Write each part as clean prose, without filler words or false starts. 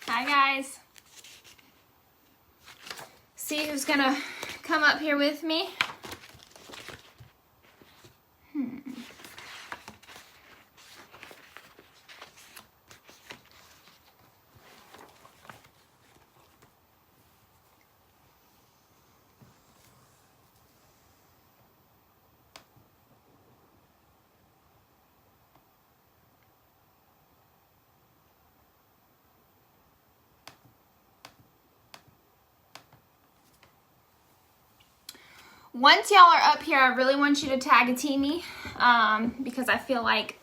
Hi guys. See who's gonna come up here with me? Once y'all are up here, I really want you to tag a teamie because I feel like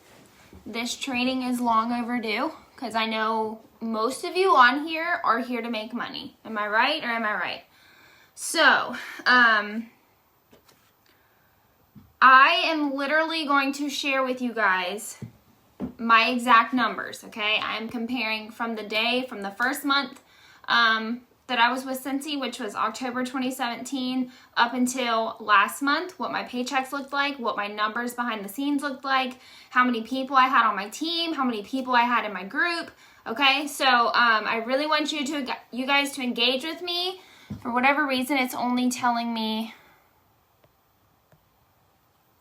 this training is long overdue because I know most of you on here are here to make money. Am I right or am I right? So, I am literally going to share with you guys my exact numbers, okay? I'm comparing from the first month that I was with Scentsy, which was October 2017, up until last month, what my paychecks looked like, what my numbers behind the scenes looked like, how many people I had on my team, how many people I had in my group, okay? So I really want you guys to engage with me. For whatever reason, it's only telling me.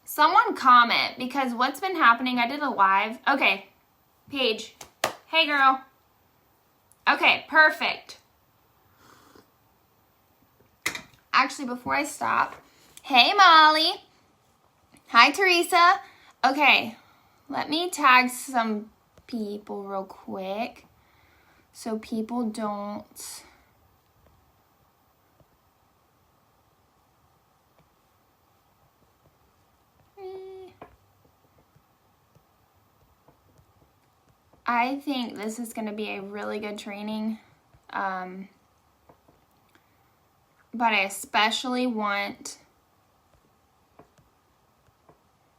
Someone comment, because what's been happening, I did a live. Okay, Paige. Hey, girl. Okay, perfect. Actually, before I stop, hey, Molly. Hi, Teresa. Okay, let me tag some people real quick so people don't... I think this is going to be a really good training, but I especially want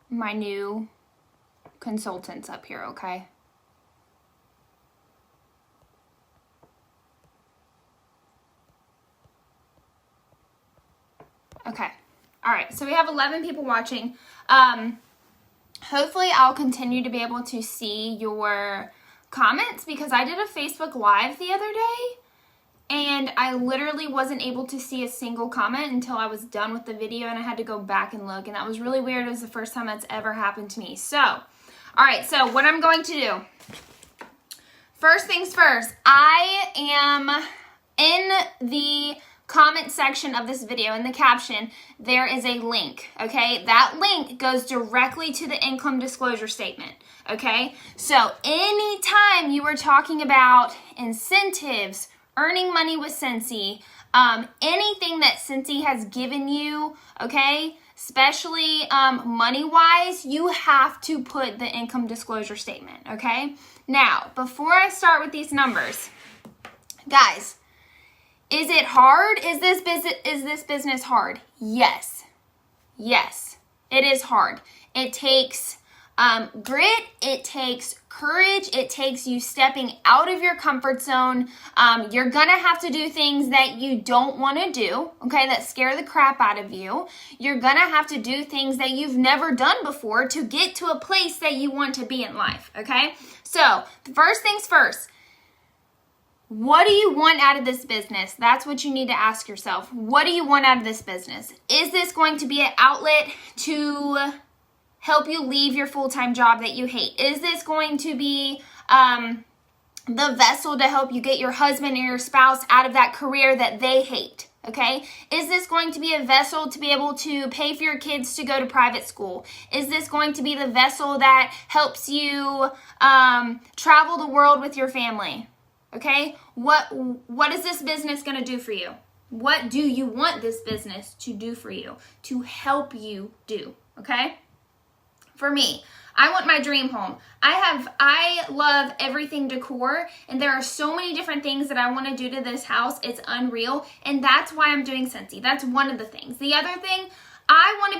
my new consultants up here, okay? Okay. All right, so we have 11 people watching. Hopefully I'll continue to be able to see your comments because I did a Facebook Live the other day and I literally wasn't able to see a single comment until I was done with the video and I had to go back and look, and that was really weird. It was the first time that's ever happened to me. So, all right, so what I'm going to do, first things first, I am in the comment section of this video, in the caption, there is a link, okay? That link goes directly to the income disclosure statement, okay? So anytime you are talking about incentives, earning money with Scentsy, anything that Scentsy has given you, okay, especially money-wise, you have to put the income disclosure statement, okay? Now, before I start with these numbers, guys, is it hard? Is this business hard? Yes. Yes, it is hard. It takes grit. It takes courage. It takes you stepping out of your comfort zone. You're going to have to do things that you don't want to do, okay, that scare the crap out of you. You're going to have to do things that you've never done before to get to a place that you want to be in life, okay? So, first things first. What do you want out of this business? That's what you need to ask yourself. What do you want out of this business? Is this going to be an outlet to help you leave your full-time job that you hate? Is this going to be the vessel to help you get your husband or your spouse out of that career that they hate? Okay? Is this going to be a vessel to be able to pay for your kids to go to private school? Is this going to be the vessel that helps you travel the world with your family? Okay, what is this business going to do for you? What do you want this business to do for you, to help you do, okay? For me, I want my dream home. I love everything decor, and there are so many different things that I want to do to this house. It's unreal, and that's why I'm doing Scentsy. That's one of the things. The other thing, I want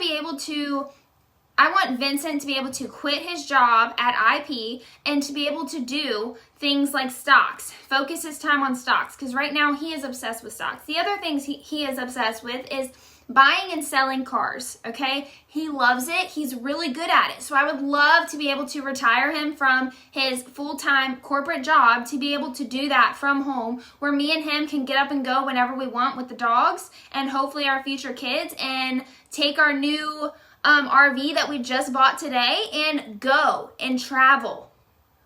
Vincent to be able to quit his job at IP and to be able to do things like stocks, focus his time on stocks, because right now he is obsessed with stocks. The other things he is obsessed with is buying and selling cars, okay? He loves it. He's really good at it. So I would love to be able to retire him from his full-time corporate job to be able to do that from home, where me and him can get up and go whenever we want with the dogs and hopefully our future kids, and take our new RV that we just bought today and go and travel.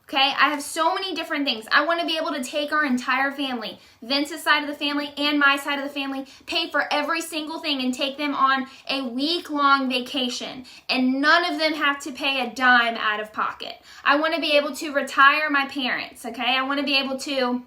Okay, I have so many different things. I want to be able to take our entire family, Vince's side of the family and my side of the family, pay for every single thing and take them on a week-long vacation. And none of them have to pay a dime out of pocket. I want to be able to retire my parents, okay? I want to be able to,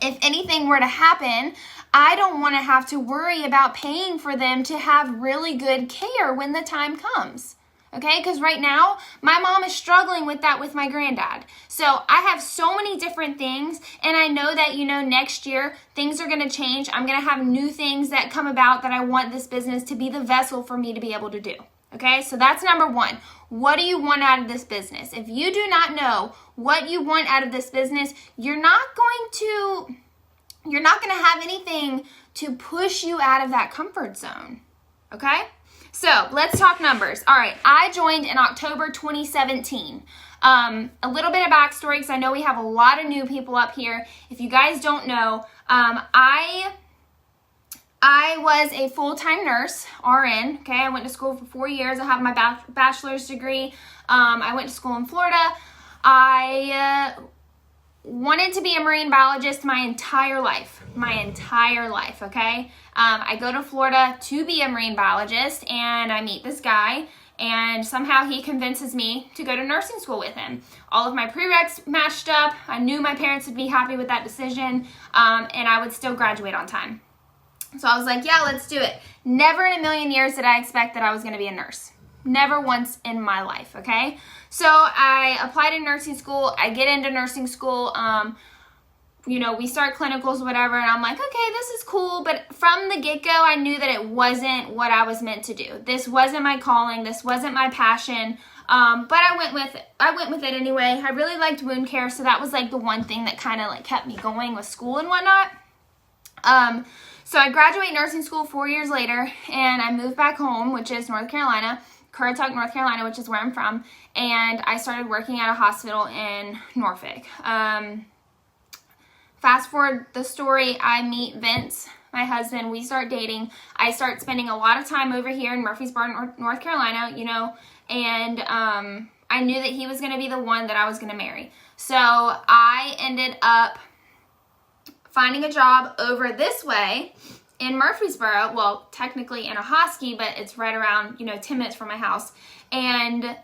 if anything were to happen, I don't want to have to worry about paying for them to have really good care when the time comes. Okay, because right now, my mom is struggling with that with my granddad. So I have so many different things, and I know that, next year, things are going to change. I'm going to have new things that come about that I want this business to be the vessel for me to be able to do. Okay, so that's number one. What do you want out of this business? If you do not know what you want out of this business, you're not going to have anything to push you out of that comfort zone. Okay? So let's talk numbers. All right, I joined in October 2017. A little bit of backstory, because I know we have a lot of new people up here. If you guys don't know, I was a full-time nurse, RN. Okay, I went to school for 4 years. I have my bachelor's degree. I went to school in Florida. I wanted to be a marine biologist my entire life, okay? I go to Florida to be a marine biologist, and I meet this guy, and somehow he convinces me to go to nursing school with him. All of my prereqs matched up. I knew my parents would be happy with that decision, and I would still graduate on time. So I was like, yeah, let's do it. Never in a million years did I expect that I was going to be a nurse. Never once in my life, okay? So I applied in nursing school. I get into nursing school. We start clinicals, whatever, and I'm like, okay, this is cool. But from the get-go, I knew that it wasn't what I was meant to do. This wasn't my calling. This wasn't my passion. But I went with it. Anyway. I really liked wound care, so that was like the one thing that kind of like kept me going with school and whatnot. So I graduate nursing school 4 years later, and I moved back home, which is North Carolina. Currituck, North Carolina, which is where I'm from, and I started working at a hospital in Norfolk. Fast forward the story, I meet Vince, my husband. We start dating. I start spending a lot of time over here in Murfreesboro, North Carolina, and I knew that he was going to be the one that I was going to marry. So I ended up finding a job over this way in Murfreesboro, well, technically in a Hosky, but it's right around, 10 minutes from my house. And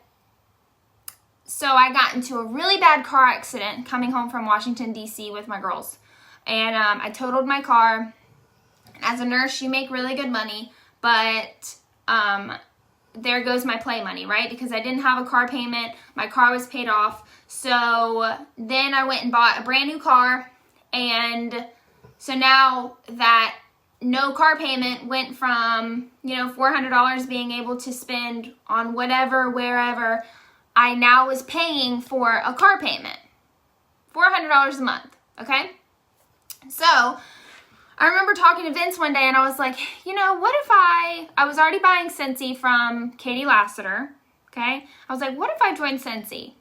so I got into a really bad car accident coming home from Washington, D.C. with my girls. And I totaled my car. As a nurse, you make really good money, but there goes my play money, right? Because I didn't have a car payment. My car was paid off. So then I went and bought a brand new car. And so now that no car payment went from, $400 being able to spend on whatever, wherever, I now was paying for a car payment. $400 a month, okay? So I remember talking to Vince one day, and I was like, what if I was already buying Scentsy from Katie Lassiter, okay? I was like, what if I joined Scentsy?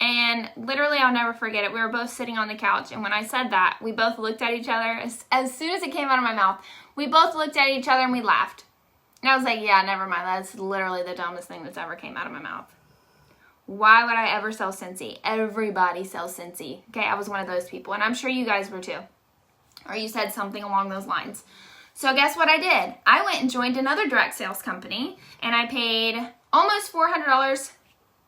And literally, I'll never forget it. We were both sitting on the couch, and when I said that, we both looked at each other. As soon as it came out of my mouth, we both looked at each other and we laughed. And I was like, yeah, never mind. That's literally the dumbest thing that's ever came out of my mouth. Why would I ever sell Scentsy? Everybody sells Scentsy. Okay, I was one of those people, and I'm sure you guys were too. Or you said something along those lines. So guess what I did? I went and joined another direct sales company, and I paid almost $400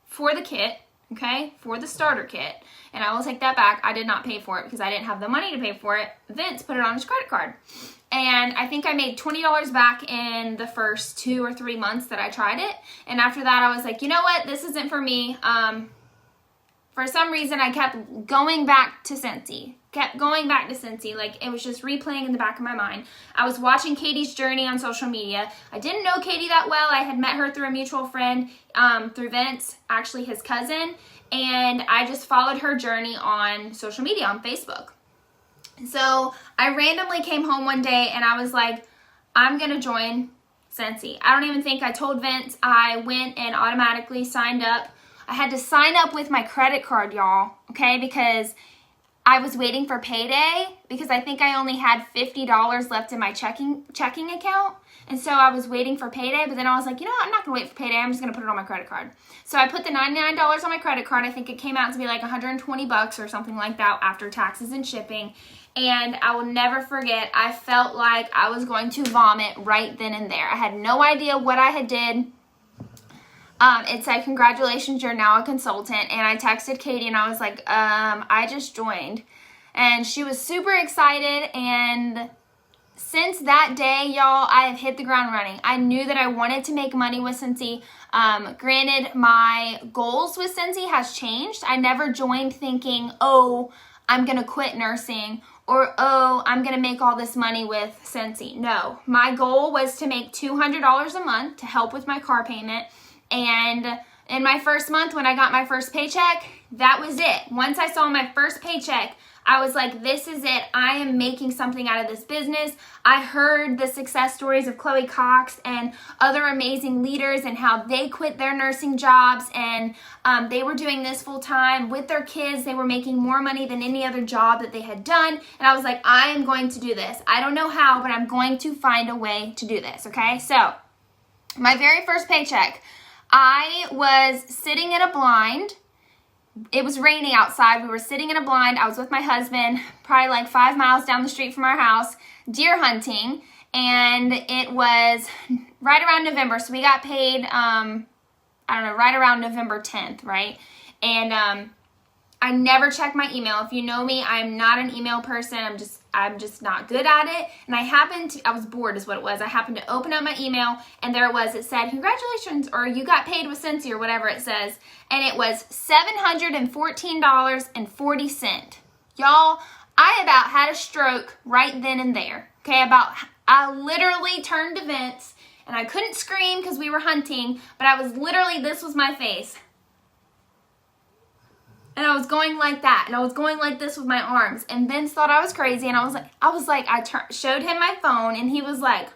for the kit. Okay, for the starter kit. And I will take that back. I did not pay for it because I didn't have the money to pay for it. Vince put it on his credit card. And I think I made $20 back in the first 2 or 3 months that I tried it. And after that, I was like, you know what? This isn't for me. For some reason, I kept going back to Scentsy. Like, it was just replaying in the back of my mind. I was watching Katie's journey on social media. I didn't know Katie that well. I had met her through a mutual friend, through Vince, actually his cousin. And I just followed her journey on social media, on Facebook. So I randomly came home one day and I was like, I'm going to join Scentsy. I don't even think I told Vince. I went and automatically signed up. I had to sign up with my credit card, y'all, okay, because I was waiting for payday because I think I only had $50 left in my checking account. And so I was waiting for payday, but then I was like, you know what? I'm not going to wait for payday. I'm just going to put it on my credit card. So I put the $99 on my credit card. I think it came out to be like $120 or something like that after taxes and shipping. And I will never forget, I felt like I was going to vomit right then and there. I had no idea what I had did. It said, congratulations, you're now a consultant. And I texted Katie and I was like, I just joined. And she was super excited. And since that day, y'all, I have hit the ground running. I knew that I wanted to make money with Scentsy. Granted, my goals with Scentsy has changed. I never joined thinking, oh, I'm going to quit nursing, or, oh, I'm going to make all this money with Scentsy. No, my goal was to make $200 a month to help with my car payment. And in my first month, when I got my first paycheck, that was it. Once I saw my first paycheck, I was like, this is it. I am making something out of this business. I heard the success stories of Chloe Cox and other amazing leaders and how they quit their nursing jobs and they were doing this full time with their kids. They were making more money than any other job that they had done. And I was like, I am going to do this. I don't know how, but I'm going to find a way to do this. Okay. So my very first paycheck, I was sitting in a blind. It was raining outside. We were sitting in a blind. I was with my husband, probably like 5 miles down the street from our house, deer hunting. And it was right around November. So we got paid, I don't know, right around November 10th, right? And I never check my email. If you know me, I'm not an email person. I'm just not good at it. And I was bored is what it was. I happened to open up my email and there it was. It said, congratulations, or you got paid with Scentsy or whatever it says. And it was $714.40. Y'all, I about had a stroke right then and there. Okay, I literally turned to Vince and I couldn't scream because we were hunting, but I was literally, this was my face. And I was going like that, and I was going like this with my arms. And Vince thought I was crazy, and I showed him my phone, and he was like,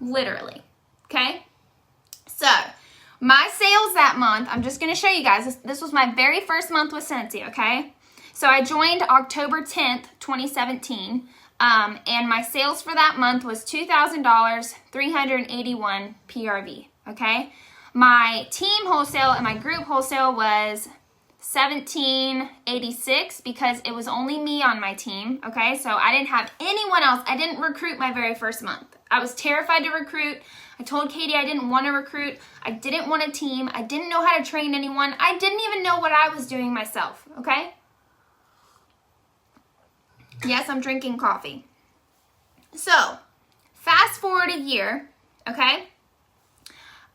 literally, okay? So, my sales that month, I'm just going to show you guys. This was my very first month with Scentsy, okay? So, I joined October 10th, 2017, and my sales for that month was $2,000, 381 PRV, okay? My team wholesale and my group wholesale was $1,786 because it was only me on my team, okay? So I didn't have anyone else. I didn't recruit my very first month. I was terrified to recruit. I told Katie I didn't want to recruit. I didn't want a team. I didn't know how to train anyone. I didn't even know what I was doing myself, okay? Yes, I'm drinking coffee. So, fast forward a year, okay?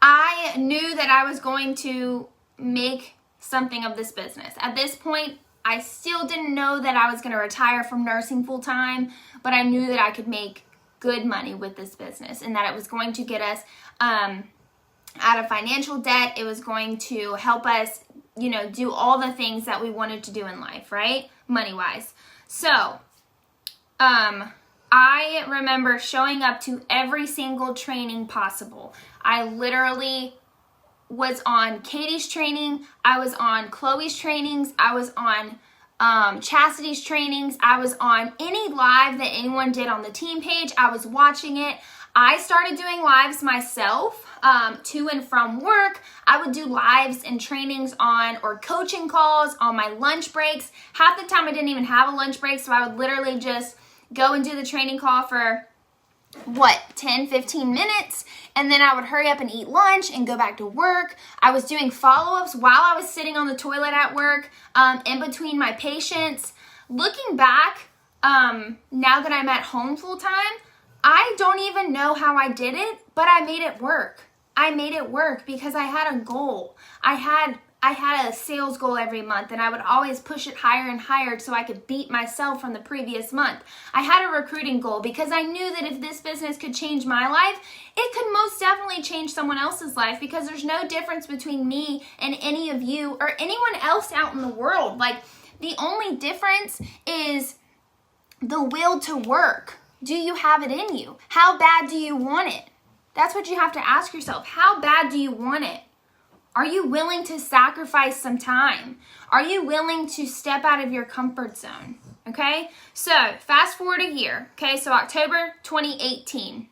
I knew that I was going to make something of this business. At this point, I still didn't know that I was going to retire from nursing full time, but I knew that I could make good money with this business and that it was going to get us out of financial debt. It was going to help us, do all the things that we wanted to do in life, right? Money-wise. So, I remember showing up to every single training possible. I literally was on Katie's training, I was on Chloe's trainings, I was on Chastity's trainings, I was on any live that anyone did on the team page, I was watching it. I started doing lives myself to and from work. I would do lives and trainings or coaching calls on my lunch breaks. Half the time I didn't even have a lunch break, so I would literally just go and do the training call for 10, 15 minutes, and then I would hurry up and eat lunch and go back to work. I was doing follow-ups while I was sitting on the toilet at work, in between my patients. Looking back, now that I'm at home full-time, I don't even know how I did it, but I made it work. I made it work because I had a goal. I had a sales goal every month, and I would always push it higher and higher so I could beat myself from the previous month. I had a recruiting goal because I knew that if this business could change my life, it could most definitely change someone else's life, because there's no difference between me and any of you or anyone else out in the world. Like, the only difference is the will to work. Do you have it in you? How bad do you want it? That's what you have to ask yourself. How bad do you want it? Are you willing to sacrifice some time? Are you willing to step out of your comfort zone? Okay, so fast forward a year. Okay, so October 2018.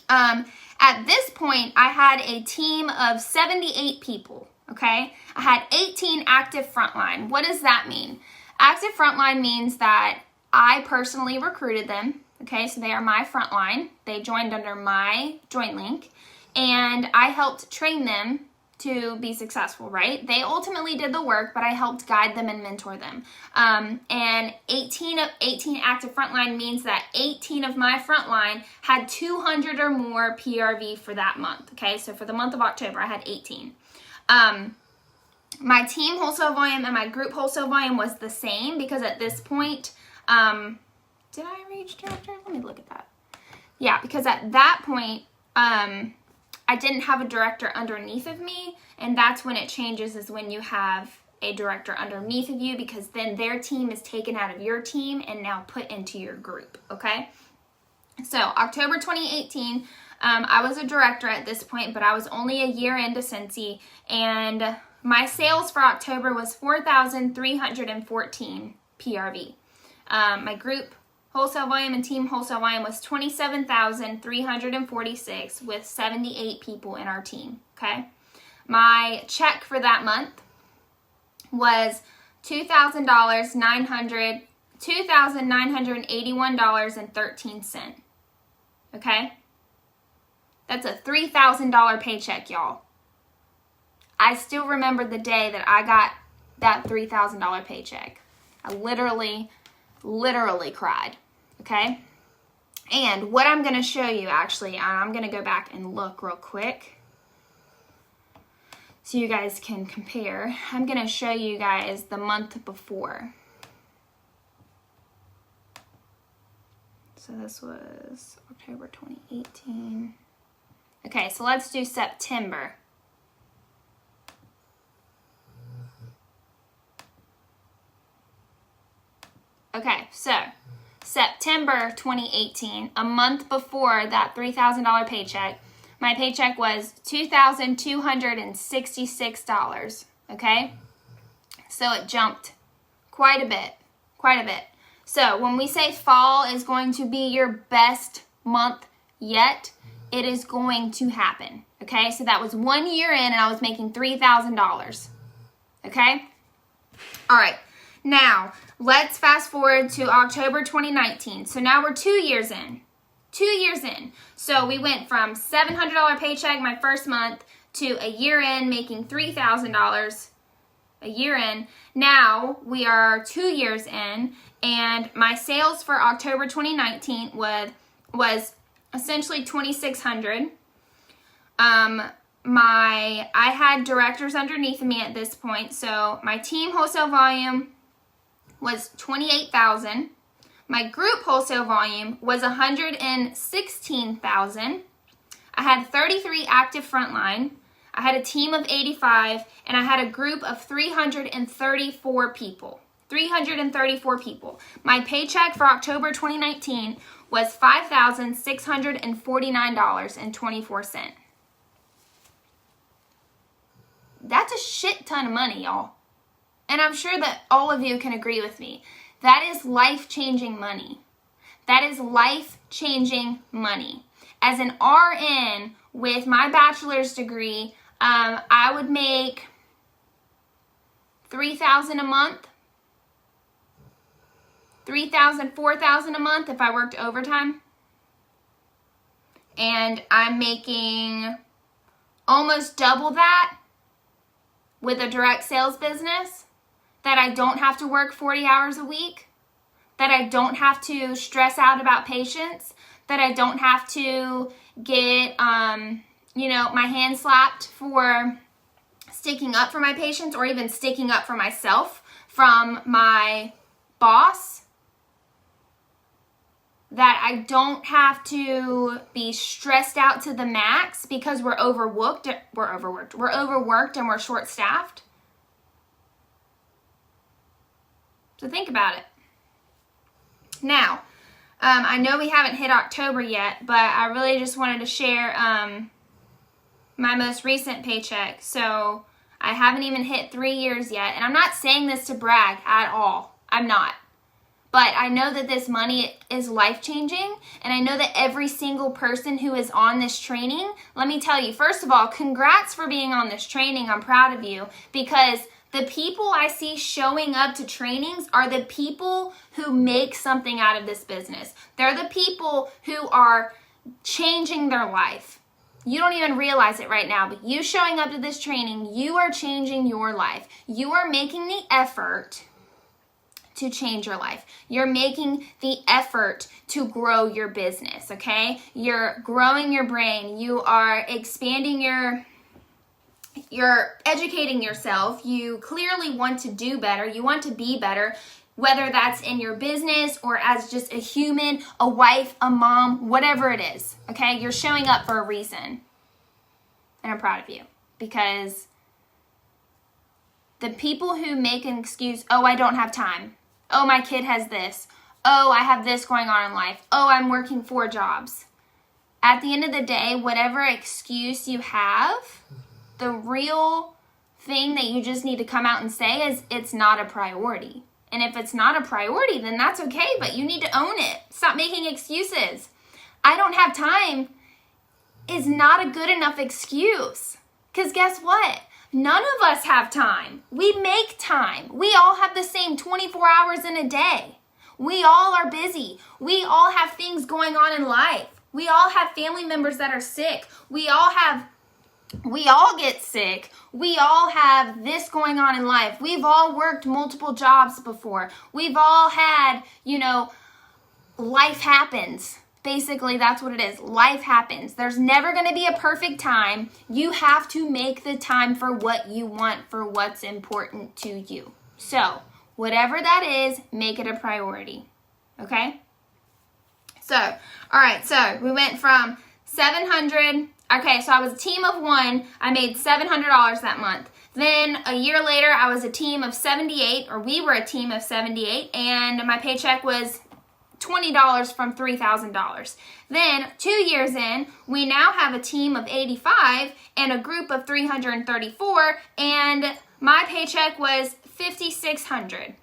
At this point, I had a team of 78 people. Okay, I had 18 active frontline. What does that mean? Active frontline means that I personally recruited them. Okay, so they are my frontline. They joined under my join link, and I helped train them to be successful, right? They ultimately did the work, but I helped guide them and mentor them. And 18 active frontline means that 18 of my frontline had 200 or more PRV for that month. Okay, so for the month of October, I had 18. My team wholesale volume and my group wholesale volume was the same because at this point, did I reach director? Let me look at that. Yeah, because at that point, I didn't have a director underneath of me, and that's when it changes, is when you have a director underneath of you, because then their team is taken out of your team and now put into your group, okay? So October 2018, I was a director at this point, but I was only a year into Scentsy, and my sales for October was 4,314 PRV. My group wholesale volume and team wholesale volume was 27,346 with 78 people in our team, okay? My check for that month was $2,981.13, okay? That's a $3,000 paycheck, y'all. I still remember the day that I got that $3,000 paycheck. I literally cried, okay? And what I'm going to show you, actually, I'm going to go back and look real quick so you guys can compare. I'm going to show you guys the month before. So this was October 2018. Okay, so let's do September. Okay, so September 2018, a month before that $3,000 paycheck, my paycheck was $2,266, okay? So it jumped quite a bit. So when we say fall is going to be your best month yet, it is going to happen, okay? So that was 1 year in and I was making $3,000, okay? All right. Now, let's fast forward to October 2019. So now we're 2 years in. 2 years in. So we went from $700 paycheck my first month to a year in making $3,000 a year in. Now we are 2 years in, and my sales for October 2019 was essentially $2,600. I had directors underneath me at this point. So my team wholesale volume was 28,000. My group wholesale volume was 116,000. I had 33 active frontline. I had a team of 85, and I had a group of 334 people. 334 people. My paycheck for October 2019 was $5,649.24. That's a shit ton of money, y'all. And I'm sure that all of you can agree with me. That is life-changing money. That is life-changing money. As an RN with my bachelor's degree, I would make $3,000 a month, $3,000, $4,000 a month if I worked overtime. And I'm making almost double that with a direct sales business, that I don't have to work 40 hours a week, that I don't have to stress out about patients, that I don't have to get, my hand slapped for sticking up for my patients or even sticking up for myself from my boss, that I don't have to be stressed out to the max because we're overworked and we're short-staffed. So think about it. Now, I know we haven't hit October yet, but I really just wanted to share my most recent paycheck. So I haven't even hit 3 years yet. And I'm not saying this to brag at all. I'm not. But I know that this money is life-changing, and I know that every single person who is on this training, let me tell you, first of all, congrats for being on this training. I'm proud of you, because the people I see showing up to trainings are the people who make something out of this business. They're the people who are changing their life. You don't even realize it right now, but you showing up to this training, you are changing your life. You are making the effort to change your life. You're making the effort to grow your business, okay? You're growing your brain. You are expanding you're educating yourself. You clearly want to do better. You want to be better, whether that's in your business or as just a human, a wife, a mom, whatever it is, okay? You're showing up for a reason. And I'm proud of you, because the people who make an excuse, oh, I don't have time. Oh, my kid has this. Oh, I have this going on in life. Oh, I'm working 4 jobs. At the end of the day, whatever excuse you have, the real thing that you just need to come out and say is it's not a priority. And if it's not a priority, then that's okay, but you need to own it. Stop making excuses. I don't have time is not a good enough excuse. Because guess what? None of us have time. We make time. We all have the same 24 hours in a day. We all are busy. We all have things going on in life. We all have family members that are sick. We all get sick. We all have this going on in life. We've all worked multiple jobs before. We've all had, life happens. Basically, that's what it is. Life happens. There's never going to be a perfect time. You have to make the time for what you want, for what's important to you. So, whatever that is, make it a priority. Okay? So, all right. So, we went from 700. Okay, so I was a team of 1. I made $700 that month. Then a year later, I was a team of 78, or we were a team of 78, and my paycheck was $20 from $3,000. Then 2 years in, we now have a team of 85 and a group of 334, and my paycheck was $5,600.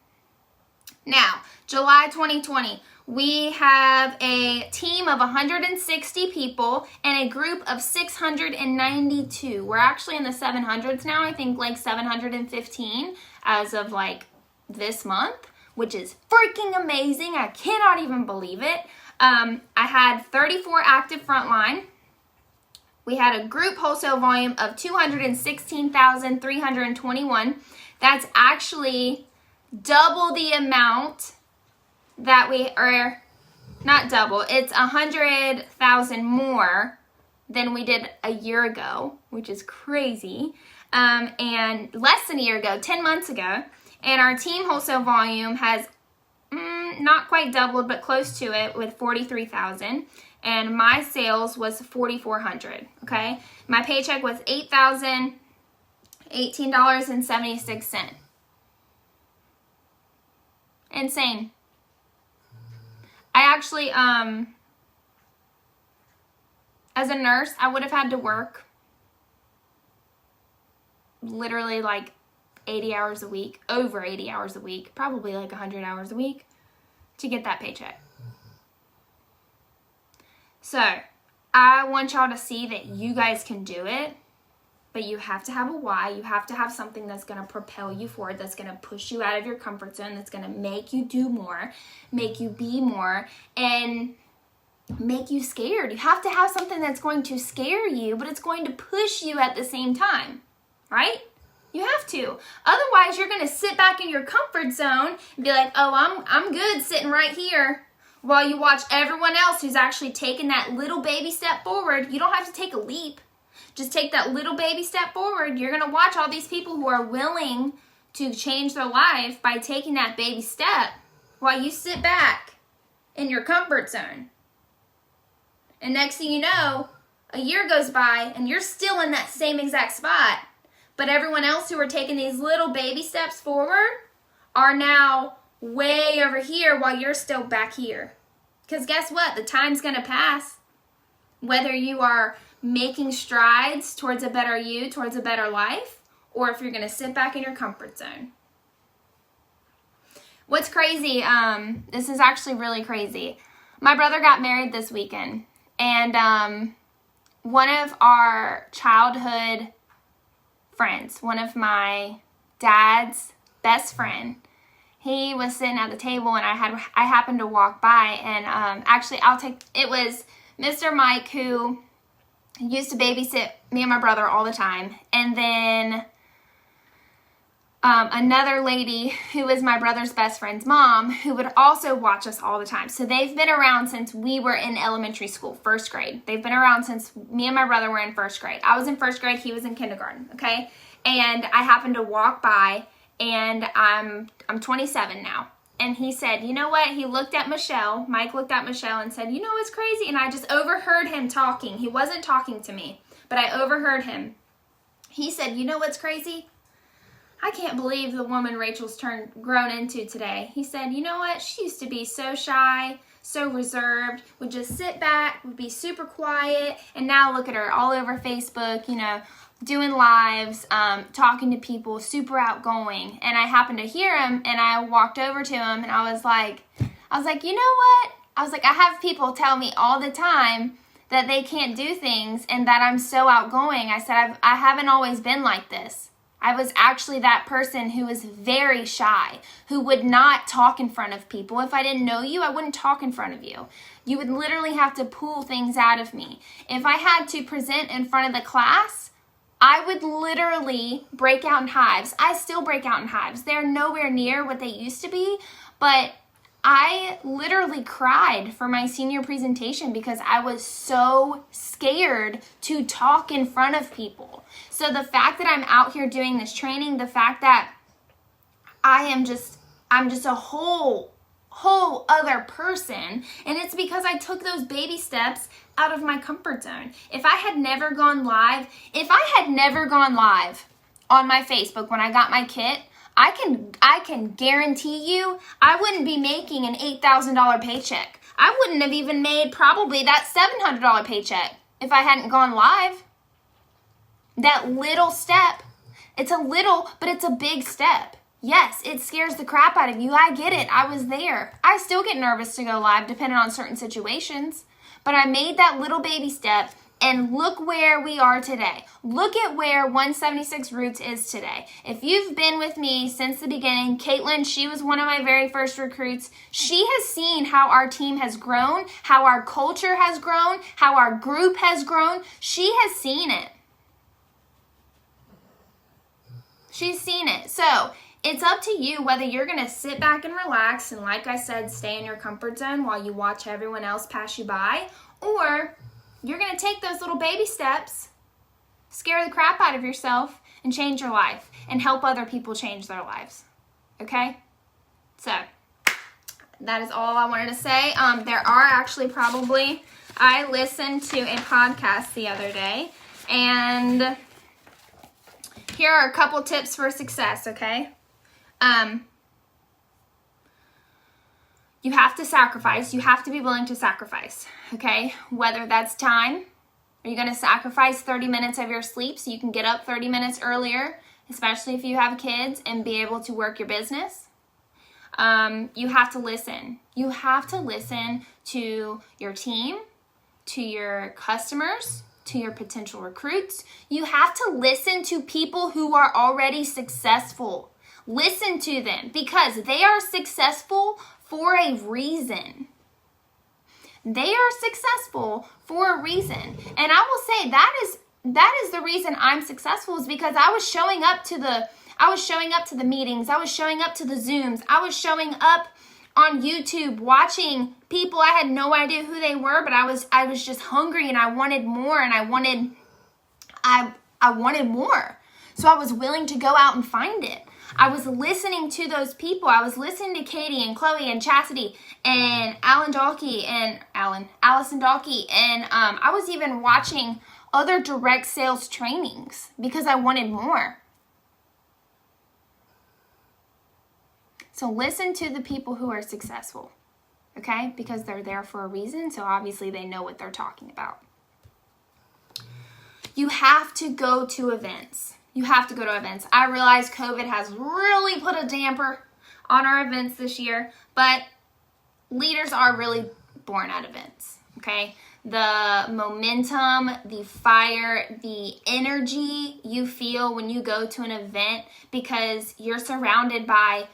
Now, July 2020, we have a team of 160 people and a group of 692. We're actually in the 700s now. I think like 715 as of like this month, which is freaking amazing. I cannot even believe it. I had 34 active frontline. We had a group wholesale volume of 216,321. That's actually double the amount that we are, not double, it's 100,000 more than we did a year ago, which is crazy. And less than a year ago, 10 months ago. And our team wholesale volume has not quite doubled, but close to it with 43,000. And my sales was 4,400, okay? My paycheck was $8,018.76. Insane. I actually, as a nurse, I would have had to work literally like 80 hours a week, over 80 hours a week, probably like 100 hours a week to get that paycheck. So I want y'all to see that you guys can do it, but you have to have a why. You have to have something that's going to propel you forward, that's going to push you out of your comfort zone, that's going to make you do more, make you be more, and make you scared. You have to have something that's going to scare you, but it's going to push you at the same time, right? You have to. Otherwise, you're going to sit back in your comfort zone and be like, oh, I'm good sitting right here, while you watch everyone else who's actually taking that little baby step forward. You don't have to take a leap. Just take that little baby step forward. You're going to watch all these people who are willing to change their life by taking that baby step while you sit back in your comfort zone. And next thing you know, a year goes by and you're still in that same exact spot. But everyone else who are taking these little baby steps forward are now way over here while you're still back here. Because guess what? The time's going to pass. Whether you are making strides towards a better you, towards a better life, or if you're going to sit back in your comfort zone. What's crazy, this is actually really crazy. My brother got married this weekend, and one of our childhood friends, one of my dad's best friend, he was sitting at the table, and I happened to walk by, and actually it was Mr. Mike, who used to babysit me and my brother all the time, and then another lady who was my brother's best friend's mom, who would also watch us all the time. So they've been around since we were in elementary school, first grade. They've been around since me and my brother were in first grade. I was in first grade, he was in kindergarten, okay? And I happened to walk by, and I'm 27 now. And he said, you know what? He looked at Michelle. Mike looked at Michelle and said, you know what's crazy? And I just overheard him talking. He wasn't talking to me, but I overheard him. He said, you know what's crazy? I can't believe the woman Rachel's grown into today. He said, you know what? She used to be so shy, so reserved, would just sit back, would be super quiet, and now look at her all over Facebook, you know, doing lives, talking to people, super outgoing. And I happened to hear him, and I walked over to him, and I was like, you know what? I was like, I have people tell me all the time that they can't do things and that I'm so outgoing. I said, I haven't always been like this. I was actually that person who was very shy, who would not talk in front of people. If I didn't know you, I wouldn't talk in front of you. You would literally have to pull things out of me. If I had to present in front of the class, I would literally break out in hives. I still break out in hives. They're nowhere near what they used to be, but I literally cried for my senior presentation because I was so scared to talk in front of people. So the fact that I'm out here doing this training, the fact that I'm just a whole other person, and it's because I took those baby steps out of my comfort zone. If I had never gone live on my Facebook when I got my kit, I can guarantee you I wouldn't be making an $8,000 paycheck. I wouldn't have even made probably that $700 paycheck if I hadn't gone live. That little step, it's a little, but it's a big step. Yes, it scares the crap out of you. I get it. I was there. I still get nervous to go live depending on certain situations, but I made that little baby step. And look where we are today. Look at where 176 Roots is today. If you've been with me since the beginning, Caitlin, she was one of my very first recruits. She has seen how our team has grown, how our culture has grown, how our group has grown. She has seen it. She's seen it. So it's up to you whether you're going to sit back and relax and, like I said, stay in your comfort zone while you watch everyone else pass you by, or you're going to take those little baby steps, scare the crap out of yourself, and change your life and help other people change their lives. Okay? So, that is all I wanted to say. There are actually probably, I listened to a podcast the other day, and here are a couple tips for success, okay? You have to sacrifice. You have to be willing to sacrifice, okay? Whether that's time. Are you going to sacrifice 30 minutes of your sleep so you can get up 30 minutes earlier, especially if you have kids, and be able to work your business? You have to listen. You have to listen to your team, to your customers, to your potential recruits. You have to listen to people who are already successful. Listen to them because they are successful for a reason. They are successful for a reason. And I will say that is the reason I'm successful, is because I was showing up to the meetings, I was showing up to the Zooms, I was showing up on YouTube watching people. I had no idea who they were, but I was just hungry and I wanted more, and I wanted more. So I was willing to go out and find it. I was listening to those people. I was listening to Katie and Chloe and Chastity and Allison Dalkey, and I was even watching other direct sales trainings because I wanted more. So listen to the people who are successful, okay? Because they're there for a reason, so obviously they know what they're talking about. You have to go to events. You have to go to events. I realize COVID has really put a damper on our events this year, but leaders are really born at events, okay? The momentum, the fire, the energy you feel when you go to an event, because you're surrounded by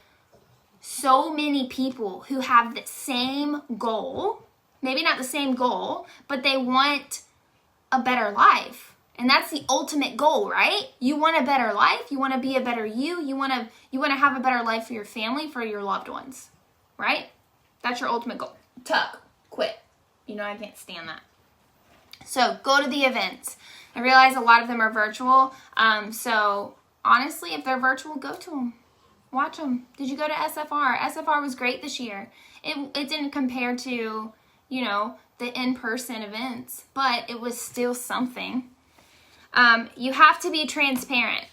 so many people who have the same goal, maybe not the same goal, but they want a better life. And that's the ultimate goal, right? You want a better life. You want to be a better you. You want to have a better life for your family, for your loved ones, right? That's your ultimate goal. Tuck, quit. You know I can't stand that. So go to the events. I realize a lot of them are virtual. So honestly, if they're virtual, go to them. Watch them. Did you go to SFR? SFR was great this year. It didn't compare to, the in-person events, but it was still something. You have to be transparent.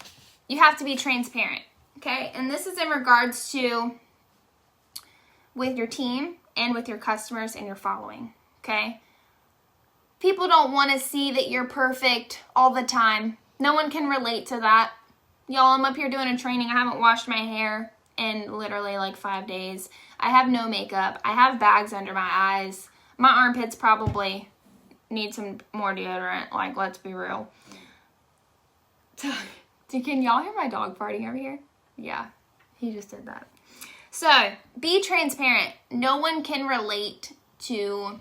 You have to be transparent, okay? And this is in regards to with your team and with your customers and your following, okay? People don't want to see that you're perfect all the time. No one can relate to that. Y'all, I'm up here doing a training. I haven't washed my hair in literally like 5 days. I have no makeup. I have bags under my eyes. My armpits probably need some more deodorant. Like, let's be real. Can y'all hear my dog farting over here? Yeah, he just did that. So, be transparent. No one can relate to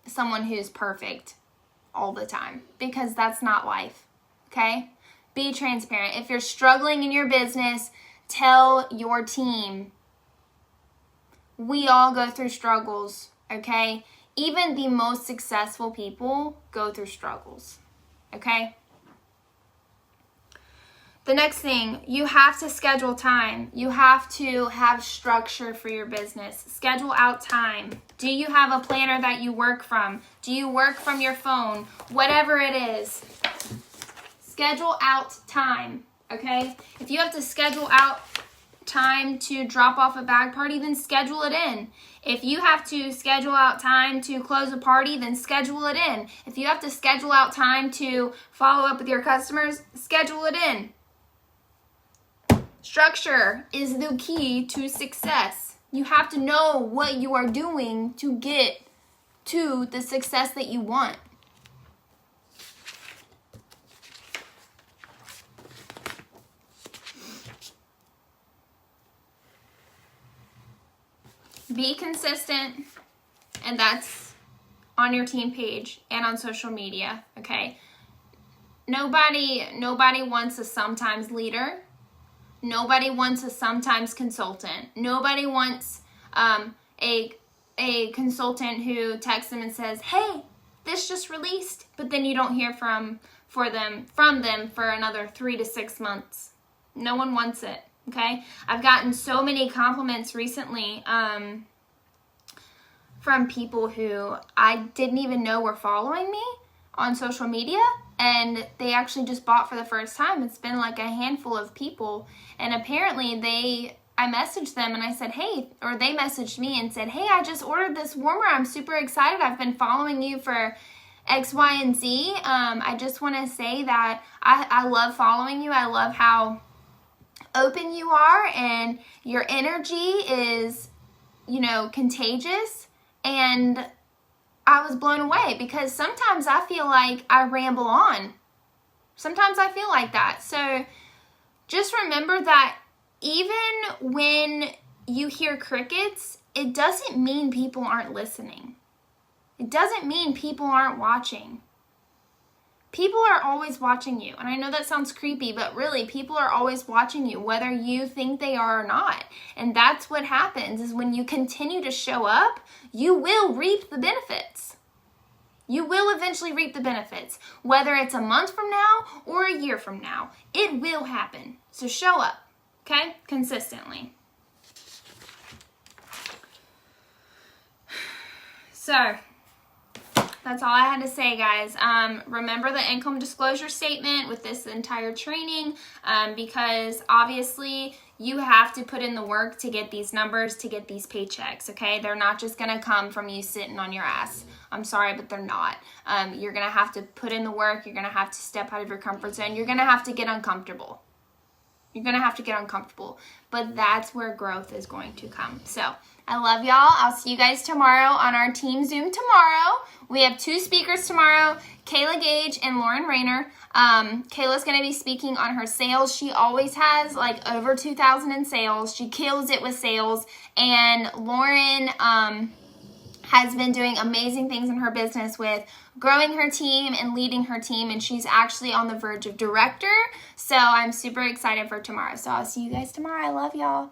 someone who's perfect all the time, because that's not life, okay? Be transparent. If you're struggling in your business, tell your team. We all go through struggles, okay? Even the most successful people go through struggles, okay? The next thing, you have to schedule time. You have to have structure for your business. Schedule out time. Do you have a planner that you work from? Do you work from your phone? Whatever it is, schedule out time, okay? If you have to schedule out time to drop off a bag party, then schedule it in. If you have to schedule out time to close a party, then schedule it in. If you have to schedule out time to follow up with your customers, schedule it in. Structure is the key to success. You have to know what you are doing to get to the success that you want. Be consistent, and that's on your team page and on social media, okay? Nobody wants a sometimes leader. Nobody wants a sometimes consultant. Nobody wants a consultant who texts them and says, "Hey, this just released," but then you don't hear from them for another 3 to 6 months. No one wants it. Okay, I've gotten so many compliments recently from people who I didn't even know were following me on social media, and they actually just bought for the first time. It's been like a handful of people, and apparently I messaged them and I said, "Hey," or they messaged me and said, "Hey, I just ordered this warmer. I'm super excited. I've been following you for X, Y, and Z. I just want to say that I love following you. I love how open you are, and your energy is, contagious." And I was blown away, because sometimes I feel like I ramble on. Sometimes I feel like that. So just remember that even when you hear crickets, it doesn't mean people aren't listening. It doesn't mean people aren't watching. People are always watching you. And I know that sounds creepy, but really, people are always watching you, whether you think they are or not. And that's what happens, is when you continue to show up, you will reap the benefits. You will eventually reap the benefits. Whether it's a month from now or a year from now, it will happen. So show up, okay? Consistently. So, That's all I had to say, guys. Remember the income disclosure statement with this entire training, because obviously you have to put in the work to get these numbers, to get these paychecks, okay? They're not just going to come from you sitting on your ass. I'm sorry, but they're not. You're going to have to put in the work. You're going to have to step out of your comfort zone. You're going to have to get uncomfortable. You're going to have to get uncomfortable, but that's where growth is going to come. So I love y'all. I'll see you guys tomorrow on our team Zoom tomorrow. We have 2 speakers tomorrow, Kayla Gage and Lauren Rayner. Kayla's going to be speaking on her sales. She always has like over 2,000 in sales. She kills it with sales. And Lauren has been doing amazing things in her business with growing her team and leading her team, and she's actually on the verge of director. So I'm super excited for tomorrow. So I'll see you guys tomorrow. I love y'all.